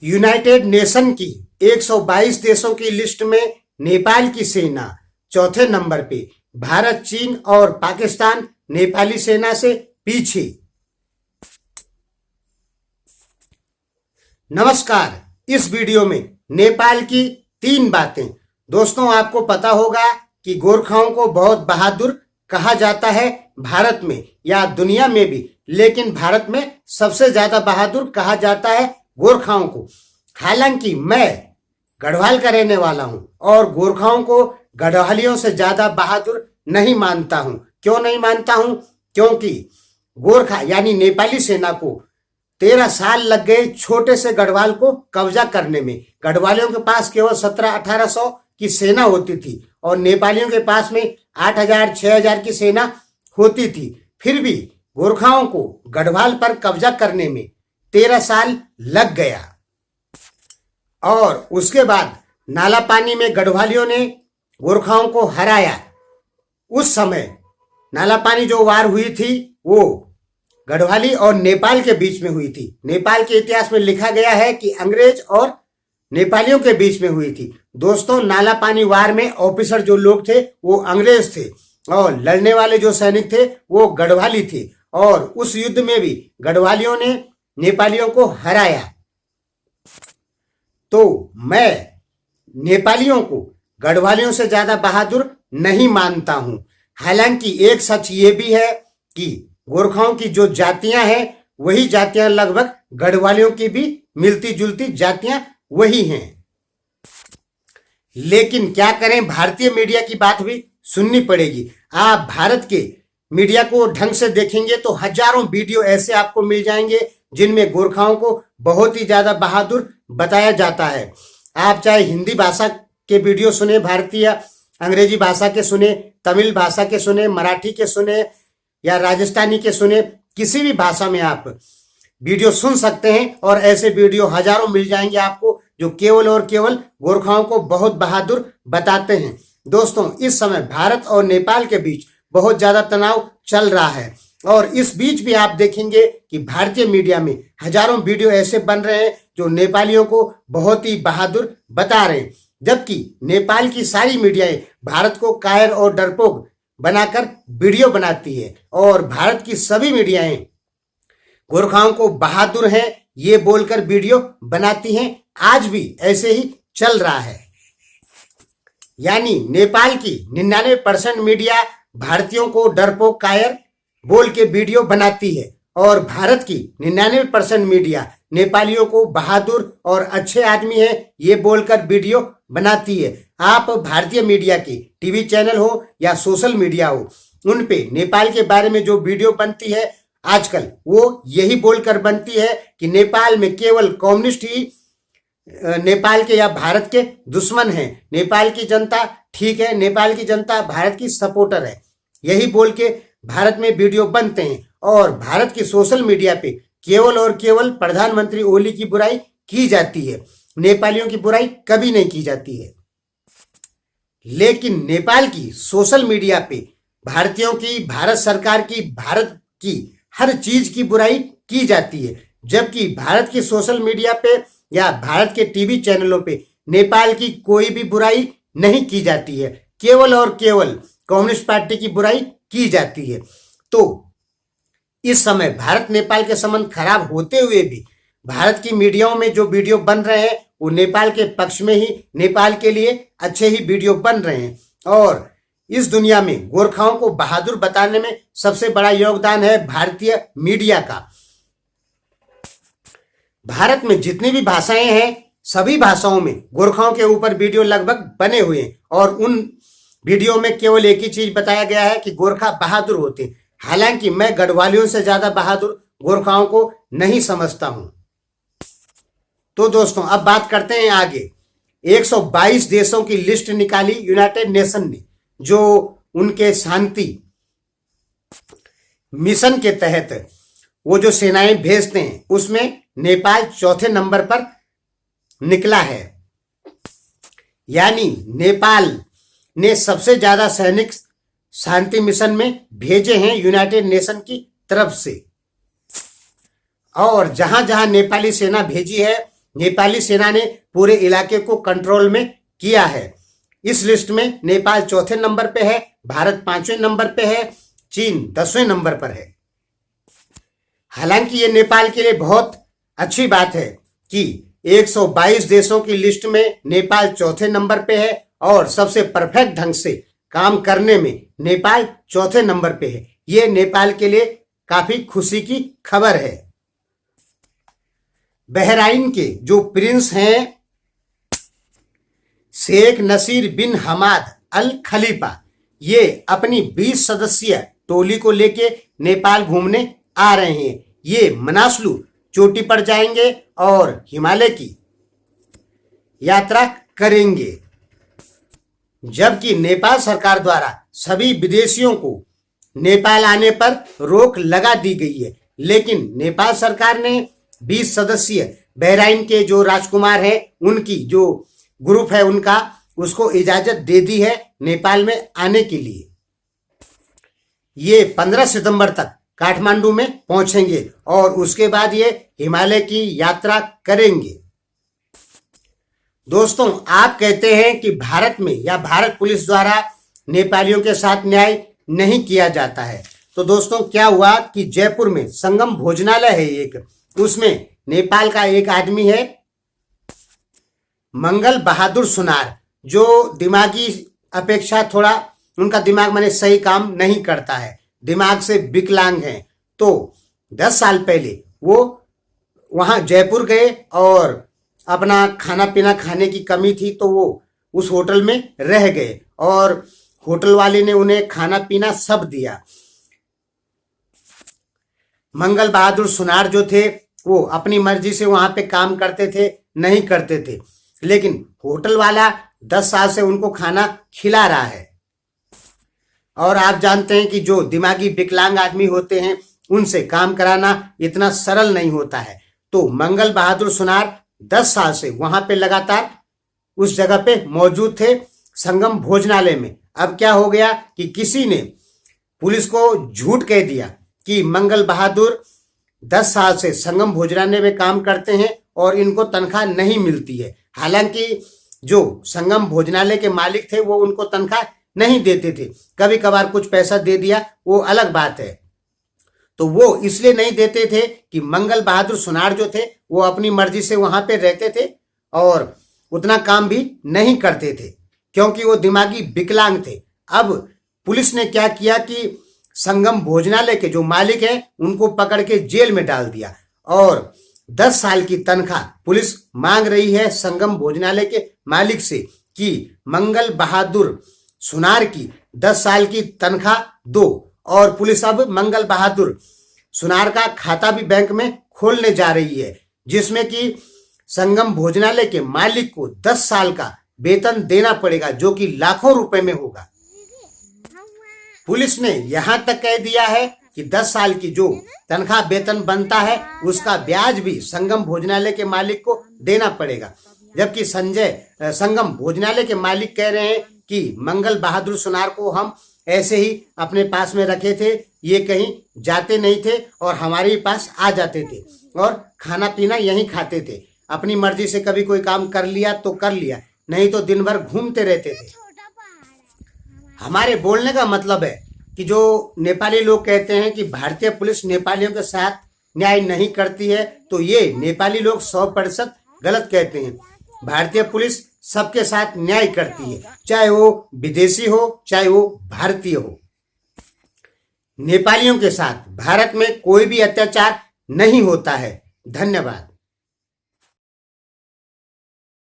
United nation की 122 देशों की लिस्ट में नेपाल की सेना चौथे नंबर पे। भारत, चीन और पाकिस्तान नेपाली सेना से पीछे। नमस्कार, इस वीडियो में नेपाल की 3 बातें। दोस्तों, आपको पता होगा कि गोरखाओं को बहुत बहादुर कहा जाता है भारत में या दुनिया में भी, लेकिन भारत में सबसे ज्यादा बहादुर कहा जाता है गोरखाओं को। हालांकि मैं गढ़वाल का रहने वाला हूं और गोरखाओं को गढ़वालियों से ज्यादा बहादुर नहीं मानता हूं। क्यों नहीं मानता हूं? क्योंकि गोरखा यानी नेपाली सेना को 13 साल लग गए छोटे से गढ़वाल को कब्जा करने में। गढ़वालियों के पास केवल 1700-1800 की सेना होती थी और नेपालियों के पास में 8000-6000 की सेना होती थी। फिर भी गोरखाओं को गढ़वाल पर कब्जा करने में 13 साल लग गया। और उसके बाद नालापानी में गढ़वालियों ने गोरखाओं को हराया। उस समय नालापानी जो वार हुई थी वो गढ़वाली और नेपाल के बीच में हुई थी। नेपाल के इतिहास में लिखा गया है कि अंग्रेज और नेपालियों के बीच में हुई थी। दोस्तों, नालापानी वार में ऑफिसर जो लोग थे वो अंग्रेज थे और लड़ने वाले जो सैनिक थे वो गढ़वाली थे। और उस युद्ध में भी गढ़वालियों ने नेपालियों को हराया। तो मैं नेपालियों को गढ़वालियों से ज्यादा बहादुर नहीं मानता हूं। हालांकि एक सच ये भी है कि गोरखाओं की जो जातियां हैं वही जातियां लगभग गढ़वालियों की भी मिलती जुलती जातियां वही हैं। लेकिन क्या करें, भारतीय मीडिया की बात भी सुननी पड़ेगी। आप भारत के मीडिया को ढंग से देखेंगे तो हजारों वीडियो ऐसे आपको मिल जाएंगे जिनमें गोरखाओं को बहुत ही ज्यादा बहादुर बताया जाता है। आप चाहे हिंदी भाषा के वीडियो सुने, भारतीय अंग्रेजी भाषा के सुने, तमिल भाषा के सुने, मराठी के सुने या राजस्थानी के सुने, किसी भी भाषा में आप वीडियो सुन सकते हैं और ऐसे वीडियो हजारों मिल जाएंगे आपको जो केवल और केवल गोरखाओं को बहुत बहादुर बताते हैं। दोस्तों, इस समय भारत और नेपाल के बीच बहुत ज्यादा तनाव चल रहा है और इस बीच भी आप देखेंगे कि भारतीय मीडिया में हजारों वीडियो ऐसे बन रहे हैं जो नेपालियों को बहुत ही बहादुर बता रहे हैं, जबकि नेपाल की सारी मीडियाएं भारत को कायर और डरपोक बनाकर वीडियो बनाती है और भारत की सभी मीडियाएं गोरखाओं को बहादुर हैं ये बोलकर वीडियो बनाती हैं। आज भी ऐसे ही चल रहा है। यानी नेपाल की 99% मीडिया भारतीयों को डरपोक कायर बोल के वीडियो बनाती है और भारत की 99% मीडिया नेपालियों को बहादुर और अच्छे आदमी है ये बोलकर वीडियो बनाती है। आप भारतीय मीडिया के टीवी चैनल हो या सोशल मीडिया हो, उन पे नेपाल के बारे में जो वीडियो बनती है आजकल वो यही बोलकर बनती है कि नेपाल में केवल कम्युनिस्ट ही नेपाल के या भारत के दुश्मन हैं। नेपाल की जनता ठीक है, नेपाल की जनता भारत की सपोर्टर है, यही बोल के भारत में वीडियो बनते हैं। और भारत की सोशल मीडिया पे केवल और केवल प्रधानमंत्री ओली की बुराई की जाती है, नेपालियों की बुराई कभी नहीं की जाती है। लेकिन नेपाल की सोशल मीडिया पे भारतीयों की, भारत सरकार की, भारत की हर चीज की बुराई की जाती है, जबकि भारत की सोशल मीडिया पे या भारत के टीवी चैनलों पे नेपाल की कोई भी बुराई नहीं की जाती है, केवल और केवल कम्युनिस्ट पार्टी की बुराई की जाती है। तो इस समय भारत नेपाल के संबंध खराब होते हुए भी भारत की मीडियाओं में जो वीडियो बन रहे हैं वो नेपाल के पक्ष में ही, नेपाल के लिए अच्छे ही वीडियो बन रहे हैं। और इस दुनिया में गोरखाओं को बहादुर बताने में सबसे बड़ा योगदान है भारतीय मीडिया का। भारत में जितनी भी भाषाएं हैं सभी भाषाओं में गोरखाओं के ऊपर वीडियो लगभग बने हुए हैं और उन वीडियो में केवल एक ही चीज बताया गया है कि गोरखा बहादुर होते हैं। हालांकि मैं गढ़वालियों से ज्यादा बहादुर गोरखाओं को नहीं समझता हूं। तो दोस्तों, अब बात करते हैं आगे। 122 देशों की लिस्ट निकाली यूनाइटेड नेशन ने, जो उनके शांति मिशन के तहत वो जो सेनाएं भेजते हैं उसमें नेपाल चौथे नंबर पर निकला है। यानी नेपाल ने सबसे ज्यादा सैनिक शांति मिशन में भेजे हैं यूनाइटेड नेशन की तरफ से। और जहां जहां नेपाली सेना भेजी है नेपाली सेना ने पूरे इलाके को कंट्रोल में किया है। इस लिस्ट में नेपाल चौथे नंबर पे है, भारत 5वें नंबर पे है, चीन 10वें नंबर पर है। हालांकि ये नेपाल के लिए बहुत अच्छी बात है कि 122 देशों की लिस्ट में नेपाल चौथे नंबर पे है और सबसे परफेक्ट ढंग से काम करने में नेपाल चौथे नंबर पे है। ये नेपाल के लिए काफी खुशी की खबर है। बहराइन के जो प्रिंस हैं शेख नसीर बिन हमाद अल खलीफा, ये अपनी 20 सदस्यीय टोली को लेके नेपाल घूमने आ रहे हैं। ये मनासलू चोटी पर जाएंगे और हिमालय की यात्रा करेंगे। जबकि नेपाल सरकार द्वारा सभी विदेशियों को नेपाल आने पर रोक लगा दी गई है, लेकिन नेपाल सरकार ने 20 सदस्यीय बहराइन के जो राजकुमार हैं उनकी जो ग्रुप है उनका उसको इजाजत दे दी है नेपाल में आने के लिए। ये 15 सितंबर तक काठमांडू में पहुंचेंगे और उसके बाद ये हिमालय की यात्रा करेंगे। दोस्तों, आप कहते हैं कि भारत में या भारत पुलिस द्वारा नेपालियों के साथ न्याय नहीं किया जाता है। तो दोस्तों, क्या हुआ कि जयपुर में संगम भोजनालय है एक, उसमें नेपाल का एक आदमी है मंगल बहादुर सुनार, जो दिमागी अपेक्षा थोड़ा उनका दिमाग माने सही काम नहीं करता है, दिमाग से विकलांग हैं। तो 10 साल पहले वो वहां जयपुर गए और अपना खाना पीना खाने की कमी थी तो वो उस होटल में रह गए और होटल वाले ने उन्हें खाना पीना सब दिया। मंगल बहादुर सुनार जो थे वो अपनी मर्जी से वहां पे काम करते थे, नहीं करते थे, लेकिन होटल वाला 10 साल से उनको खाना खिला रहा है। और आप जानते हैं कि जो दिमागी विकलांग आदमी होते हैं उनसे काम कराना इतना सरल नहीं होता है। तो मंगल बहादुर सुनार 10 साल से वहां पे लगातार उस जगह पे मौजूद थे संगम भोजनालय में। अब क्या हो गया कि किसी ने पुलिस को झूठ कह दिया कि मंगल बहादुर 10 साल से संगम भोजनालय में काम करते हैं और इनको तनख्वाह नहीं मिलती है। हालांकि जो संगम भोजनालय के मालिक थे वो उनको तनख्वाह नहीं देते थे, कभी कभार कुछ पैसा दे दिया वो अलग बात है। तो वो इसलिए नहीं देते थे कि मंगल बहादुर सुनार जो थे वो अपनी मर्जी से वहां पे रहते थे और उतना काम भी नहीं करते थे क्योंकि वो दिमागी विकलांग थे। अब पुलिस ने क्या किया कि संगम भोजनालय के जो मालिक हैं उनको पकड़ के जेल में डाल दिया और 10 साल की तनख्वाह पुलिस मांग रही है संगम भोजनालय के मालिक से कि मंगल बहादुर सुनार की 10 साल की तनख्वाह दो। और पुलिस अब मंगल बहादुर सुनार का खाता भी बैंक में खोलने जा रही है, जिसमें कि संगम भोजनालय के मालिक को 10 साल का वेतन देना पड़ेगा, जो कि लाखों रुपए में होगा। पुलिस ने यहां तक कह दिया है कि 10 साल की जो तनख्वाह वेतन बनता है उसका ब्याज भी संगम भोजनालय के मालिक को देना पड़ेगा। जबकि संगम भोजनालय के मालिक कह रहे हैं कि मंगल बहादुर सुनार को हम ऐसे ही अपने पास में रखे थे, ये कहीं जाते नहीं थे और हमारे ही पास आ जाते थे और खाना पीना यहीं खाते थे। अपनी मर्जी से कभी कोई काम कर लिया तो कर लिया, नहीं तो दिन भर घूमते रहते थे। हमारे बोलने का मतलब है कि जो नेपाली लोग कहते हैं कि भारतीय पुलिस नेपालियों के साथ न्याय नहीं करती है, तो ये नेपाली लोग 100% गलत कहते हैं। भारतीय पुलिस सबके साथ न्याय करती है, चाहे वो विदेशी हो चाहे वो भारतीय हो। नेपालियों के साथ भारत में कोई भी अत्याचार नहीं होता है। धन्यवाद।